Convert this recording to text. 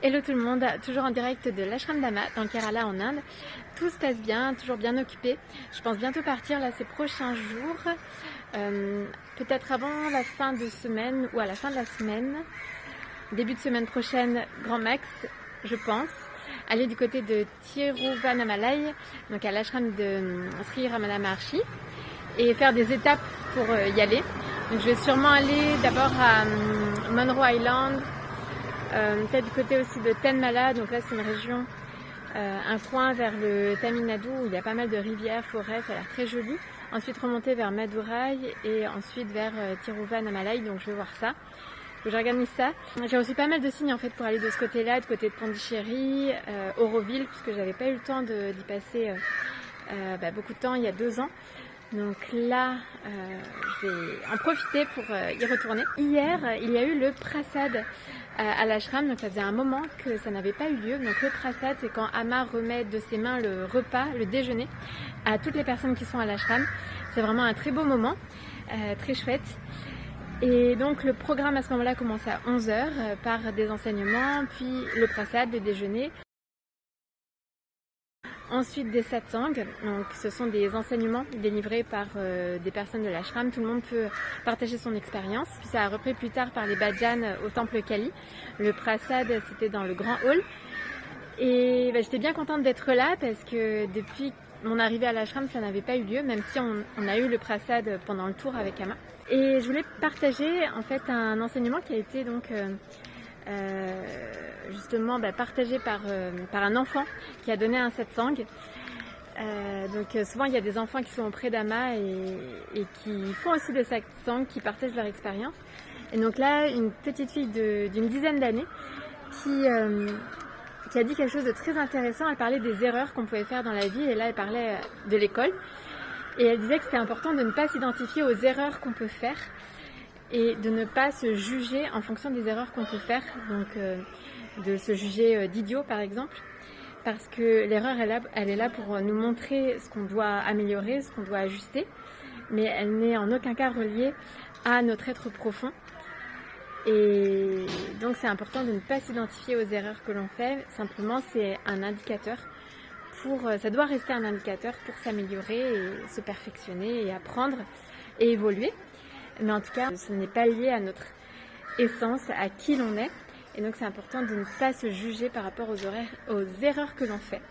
Hello tout le monde, toujours en direct de l'Ashram Dhamma dans le Kerala en Inde. Tout se passe bien, toujours bien occupé. Je pense bientôt partir là ces prochains jours, peut-être avant la fin de semaine ou à la fin de la semaine. Début de semaine prochaine, grand max, je pense. Aller du côté de Tiruvannamalai, donc à l'Ashram de Sri Ramana Maharshi, et faire des étapes pour y aller. Donc je vais sûrement aller d'abord à Monroe Island, peut-être du côté aussi de Tenmala, donc là c'est une région, un coin vers le Tamil Nadu où il y a pas mal de rivières, forêts, ça a l'air très joli. Ensuite remonter vers Madurai et ensuite vers Tiruvannamalai, donc je vais voir ça. J'organise ça. J'ai reçu pas mal de signes en fait pour aller de ce côté-là, du côté de Pondichéry, Auroville, puisque j'avais pas eu le temps d'y passer beaucoup de temps il y a 2 ans. Donc là, je vais en profiter pour y retourner. Hier, il y a eu le prasad à l'ashram, donc ça faisait un moment que ça n'avait pas eu lieu. Donc le prasad, c'est quand Amma remet de ses mains le repas, le déjeuner, à toutes les personnes qui sont à l'ashram. C'est vraiment un très beau moment, très chouette. Et donc le programme à ce moment-là commence à 11h par des enseignements, puis le prasad, le déjeuner. Ensuite des satsangs, donc ce sont des enseignements délivrés par des personnes de l'ashram, tout le monde peut partager son expérience. Puis ça a repris plus tard par les bhajans au temple Kali. Le prasad c'était dans le grand hall. Et j'étais bien contente d'être là parce que depuis mon arrivée à l'ashram ça n'avait pas eu lieu, même si on a eu le prasad pendant le tour avec Amma. Et je voulais partager en fait un enseignement qui a été donc justement partagé par un enfant qui a donné un satsang. Donc souvent il y a des enfants qui sont auprès d'Amma et qui font aussi des satsangs, qui partagent leur expérience. Et donc là, une petite fille d'une dizaine d'années qui a dit quelque chose de très intéressant. Elle parlait des erreurs qu'on pouvait faire dans la vie et là elle parlait de l'école. Et elle disait que c'était important de ne pas s'identifier aux erreurs qu'on peut faire et de ne pas se juger en fonction des erreurs qu'on peut faire, donc de se juger d'idiot par exemple, parce que l'erreur elle est là pour nous montrer ce qu'on doit améliorer, ce qu'on doit ajuster, mais elle n'est en aucun cas reliée à notre être profond. Et donc c'est important de ne pas s'identifier aux erreurs que l'on fait, simplement c'est un indicateur. Ça doit rester un indicateur pour s'améliorer et se perfectionner et apprendre et évoluer. Mais en tout cas, ce n'est pas lié à notre essence, à qui l'on est. Et donc c'est important de ne pas se juger par rapport aux erreurs que l'on fait.